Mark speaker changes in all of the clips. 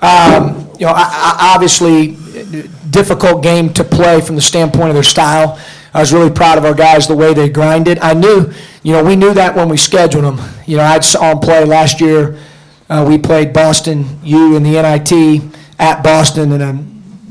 Speaker 1: Obviously, difficult game to play from the standpoint of their style. I was really proud of our guys, the way they grinded. I knew, we knew that when we scheduled them. I saw them play last year. We played Boston U in the NIT at Boston in a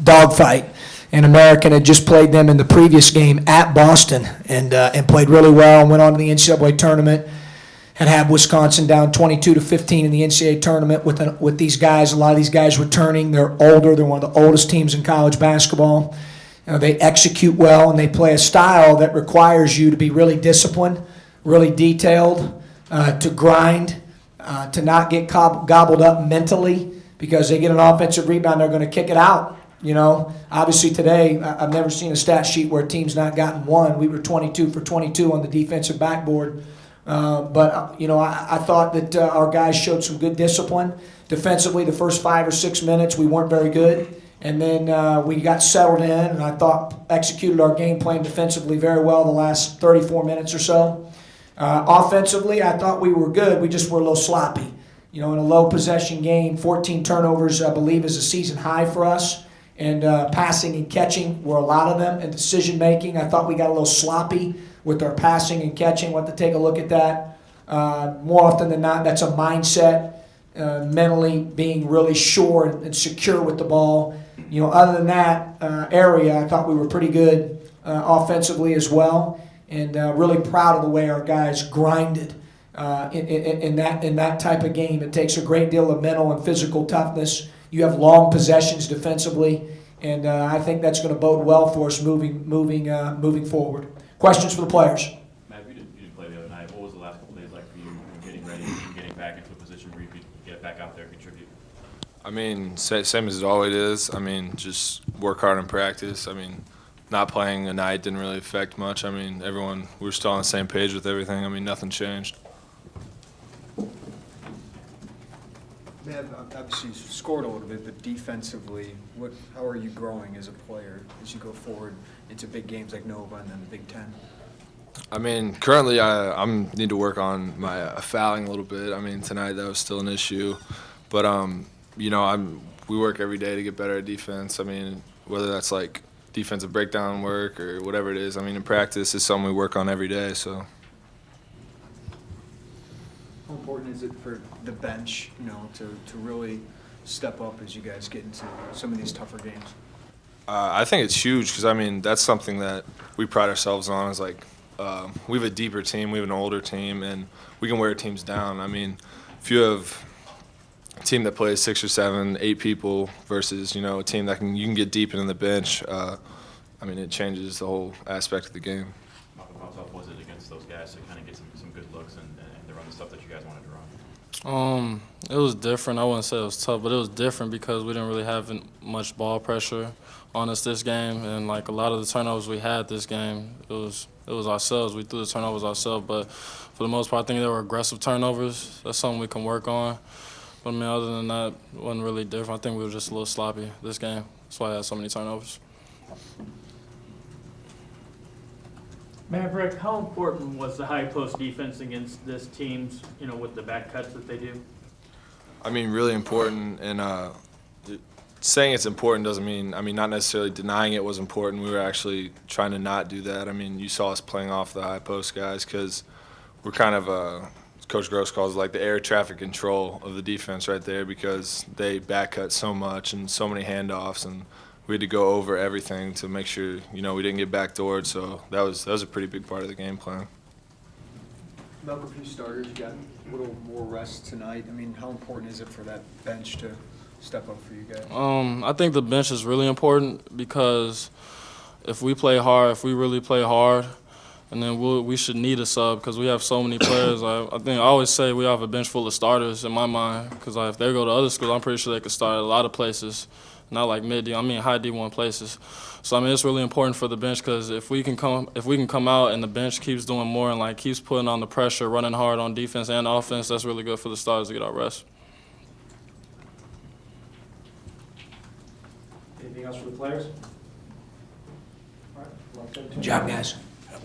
Speaker 1: dogfight. And American had just played them in the previous game at Boston and played really well and went on to the NCAA tournament. Had Wisconsin down 22-15 in the NCAA tournament with these guys. A lot of these guys returning. They're older. They're one of the oldest teams in college basketball. They execute well, and they play a style that requires you to be really disciplined, really detailed, to grind, to not get gobbled up mentally, because they get an offensive rebound, they're going to kick it out. Obviously today, I've never seen a stat sheet where a team's not gotten one. We were 22 for 22 on the defensive backboard. But I thought that our guys showed some good discipline. Defensively, the first 5 or 6 minutes, we weren't very good. And then we got settled in, and I thought executed our game plan defensively very well the last 34 minutes or so. Offensively, I thought we were good. We just were a little sloppy. In a low possession game, 14 turnovers, I believe, is a season high for us. And passing and catching were a lot of them. And decision making, I thought we got a little sloppy with our passing and catching. We'll have to take a look at that. More often than not, that's a mindset, mentally being really sure and secure with the ball. Other than that area, I thought we were pretty good offensively as well, and really proud of the way our guys grinded in that type of game. It takes a great deal of mental and physical toughness. You have long possessions defensively, and I think that's going to bode well for us moving forward. Questions for the players?
Speaker 2: Matt, you didn't play the other night. What was the last couple days like for you getting ready and getting back into a position where you could get back out there and contribute?
Speaker 3: Same as it always is. Just work hard in practice. Not playing a night didn't really affect much. We were still on the same page with everything. Nothing changed.
Speaker 4: Matt, obviously you scored a little bit, but defensively, how are you growing as a player as you go forward into big games like Nova and then the Big Ten?
Speaker 3: Currently I need to work on my fouling a little bit. Tonight that was still an issue, but we work every day to get better at defense. Whether that's like defensive breakdown work or whatever it is. In practice it's something we work on every day. So.
Speaker 4: How important is it for the bench, to really step up as you guys get into some of these tougher games?
Speaker 3: I think it's huge because, that's something that we pride ourselves on is we have a deeper team, we have an older team, and we can wear teams down. If you have a team that plays 6 or 7, 8 people versus, a team that you can get deep into the bench, it changes the whole aspect of the game.
Speaker 2: How tough was it against those guys to kind of get some good looks and to run the stuff that you guys wanted to run?
Speaker 5: It was different. I wouldn't say it was tough, but it was different because we didn't really have much ball pressure on us this game, and a lot of the turnovers we had this game, it was ourselves. We threw the turnovers ourselves, but for the most part, I think they were aggressive turnovers. That's something we can work on. But other than that, it wasn't really different. I think we were just a little sloppy this game. That's why I had so many turnovers.
Speaker 6: Maverick, how important was the high post defense against this team's, with the back cuts that they do?
Speaker 3: Really important, and saying it's important doesn't mean, not necessarily denying it was important. We were actually trying to not do that. You saw us playing off the high post guys because we're kind of, Coach Gross calls it the air traffic control of the defense right there because they back cut so much and so many handoffs, and we had to go over everything to make sure, we didn't get backdoored. So that was a pretty big part of the game plan.
Speaker 4: About a few starters, you got a little more rest tonight. How important is it for that bench to step up for you guys?
Speaker 5: I think the bench is really important because if we really play hard, and then we should need a sub because we have so many players. I always say we have a bench full of starters in my mind because if they go to other schools, I'm pretty sure they could start at a lot of places, not like mid-D, high D1 places. So it's really important for the bench because if we can come out and the bench keeps doing more and keeps putting on the pressure, running hard on defense and offense, that's really good for the starters to get our rest.
Speaker 1: Anything else for the players? All right. Good job, guys.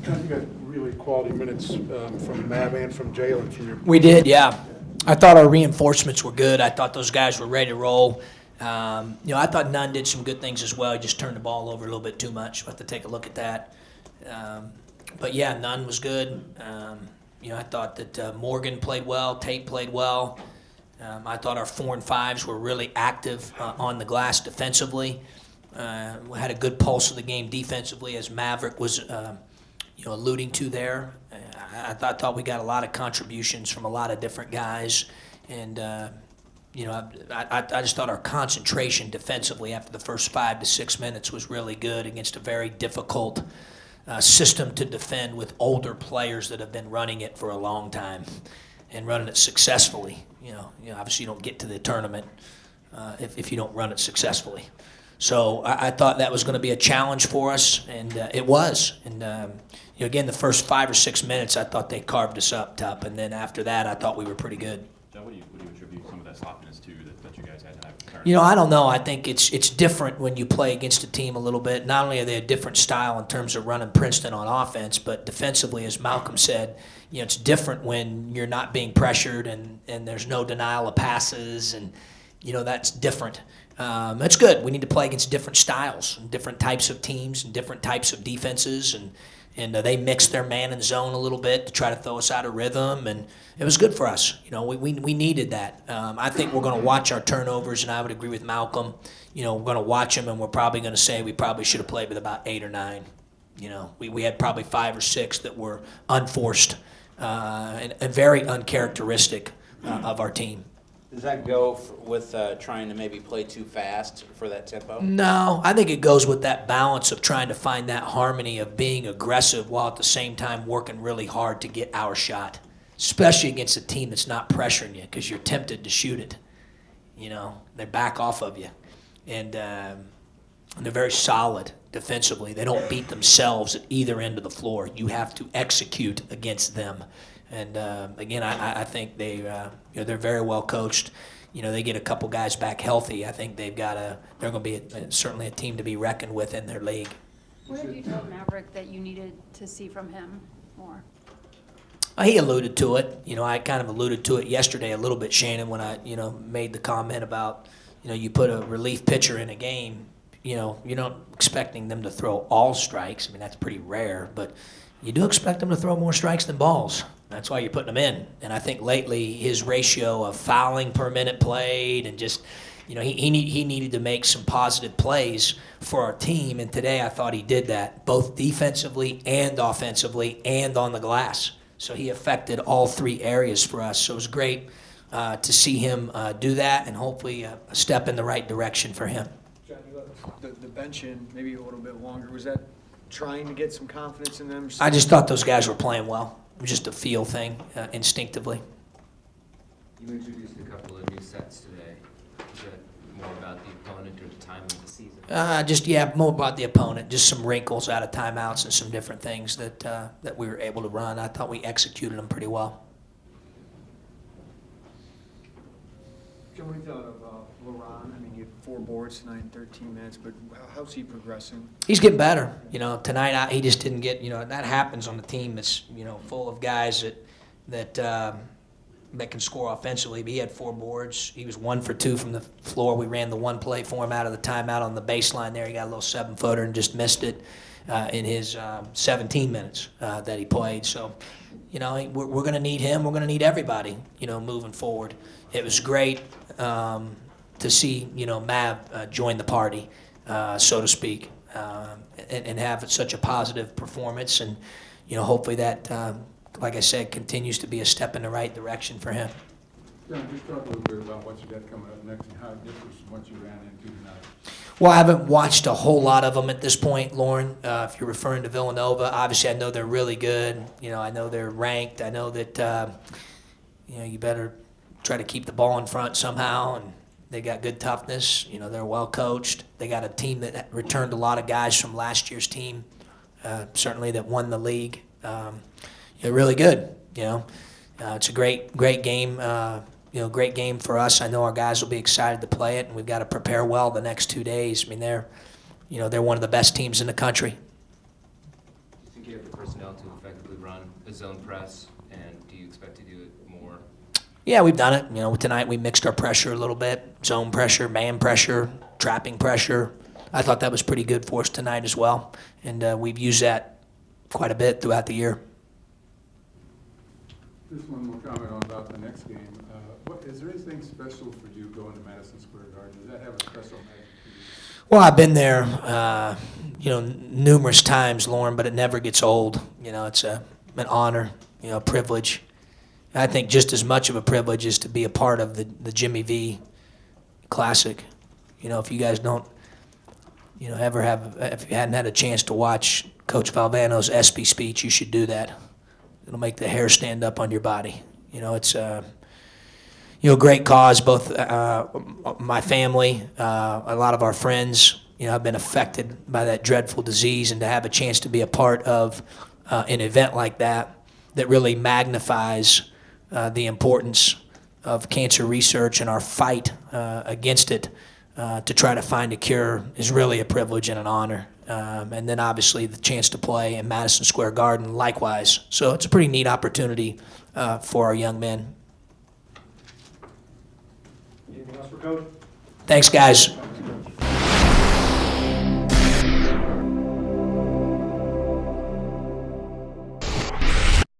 Speaker 7: John, you got really quality minutes from Mav and from Jalen.
Speaker 1: We did, yeah. I thought our reinforcements were good. I thought those guys were ready to roll. I thought Nunn did some good things as well. He just turned the ball over a little bit too much. We'll have to take a look at that. But yeah, Nunn was good. I thought that Morgan played well. Tate played well. I thought our 4 and 5s were really active on the glass defensively. We had a good pulse of the game defensively, as Maverick was, alluding to there. I thought we got a lot of contributions from a lot of different guys, and I just thought our concentration defensively after the first 5 to 6 minutes was really good against a very difficult system to defend with older players that have been running it for a long time and running it successfully. Obviously you don't get to the tournament if you don't run it successfully. So I thought that was going to be a challenge for us, and it was. And again, the first 5 or 6 minutes, I thought they carved us up tough, and then after that, I thought we were pretty good.
Speaker 2: John, what do you attribute some of that sloppiness to that you guys had to have?
Speaker 1: I don't know. I think it's different when you play against a team a little bit. Not only are they a different style in terms of running Princeton on offense, but defensively, as Malcolm said, it's different when you're not being pressured and there's no denial of passes, and that's different. That's good. We need to play against different styles and different types of teams and different types of defenses, and they mixed their man and zone a little bit to try to throw us out of rhythm, and it was good for us. We needed that. I think we're going to watch our turnovers, and I would agree with Malcolm. We're going to watch them, and we're probably going to say we probably should have played with about 8 or 9. We had probably 5 or 6 that were unforced and very uncharacteristic of our team.
Speaker 7: Does that go with trying to maybe play too fast for that tempo?
Speaker 1: No, I think it goes with that balance of trying to find that harmony of being aggressive while at the same time working really hard to get our shot, especially against a team that's not pressuring you because you're tempted to shoot it. They back off of you. And they're very solid defensively. They don't beat themselves at either end of the floor. You have to execute against them. And again, I think they're very well coached. They get a couple guys back healthy. I think they're going to be certainly a team to be reckoned with in their league.
Speaker 8: What did you tell Maverick that you needed to see from him more?
Speaker 1: He alluded to it. I kind of alluded to it yesterday a little bit, Shannon, when I made the comment about you put a relief pitcher in a game. You're not expecting them to throw all strikes. I mean, that's pretty rare, but you do expect them to throw more strikes than balls. That's why you're putting them in. And I think lately his ratio of fouling per minute played and just, he needed to make some positive plays for our team. And today I thought he did that, both defensively and offensively and on the glass. So he affected all 3 areas for us. So it was great to see him do that, and hopefully a step in the right direction for him.
Speaker 4: John, you let the bench in maybe a little bit longer. Was that trying to get some confidence in them?
Speaker 1: I just thought those guys were playing well. It was just a feel thing, instinctively.
Speaker 9: You introduced a couple of new sets today. Is that more about the opponent or the time of the season?
Speaker 1: More about the opponent. Just some wrinkles out of timeouts and some different things that we were able to run. I thought we executed them pretty well.
Speaker 4: Joe, what do you thought of LaRon? I mean, you had 4 boards tonight in 13 minutes, but how's he progressing?
Speaker 1: He's getting better. Tonight he just didn't get. That happens on a team that's full of guys that can score offensively. But he had 4 boards. He was 1 for 2 from the floor. We ran the one play for him out of the timeout on the baseline there. He got a little 7-footer and just missed it in his 17 minutes that he played. So, we're going to need him. We're going to need everybody. Moving forward. It was great to see Mav join the party, so to speak, and have such a positive performance, and hopefully that, like I said, continues to be a step in the right direction for him.
Speaker 10: John, just talk a little bit about what you got coming up next and how it differs from what you ran into tonight.
Speaker 1: Well, I haven't watched a whole lot of them at this point, Lauren. If you're referring to Villanova, obviously I know they're really good. I know they're ranked. I know that you better try to keep the ball in front somehow, and they got good toughness. They're well coached. They got a team that returned a lot of guys from last year's team, certainly that won the league. They're really good. It's a great game. Great game for us. I know our guys will be excited to play it, and we've got to prepare well the next 2 days. I mean, they're one of the best teams in the country.
Speaker 9: Do you think you have the personnel to effectively run a zone press, and do you expect to do it more?
Speaker 1: Yeah, we've done it. You know, tonight we mixed our pressure a little bit, zone pressure, man pressure, trapping pressure. I thought that was pretty good for us tonight as well, and we've used that quite a bit throughout the year.
Speaker 10: Just one more comment on about the next game. Is there anything special for you going to Madison Square Garden? Does that have a special magic to you?
Speaker 1: Well, I've been there, numerous times, Lauren, but it never gets old. You know, it's an honor, a privilege. I think just as much of a privilege is to be a part of the Jimmy V Classic. You know, if you guys don't, ever if you hadn't had a chance to watch Coach Valvano's ESPY speech, you should do that. It'll make the hair stand up on your body. It's great cause. Both my family, a lot of our friends, have been affected by that dreadful disease, and to have a chance to be a part of an event like that really magnifies the importance of cancer research and our fight against it to try to find a cure is really a privilege and an honor. And then obviously the chance to play in Madison Square Garden likewise. So it's a pretty neat opportunity for our young men.
Speaker 6: Anything else for Coach?
Speaker 1: Thanks, guys.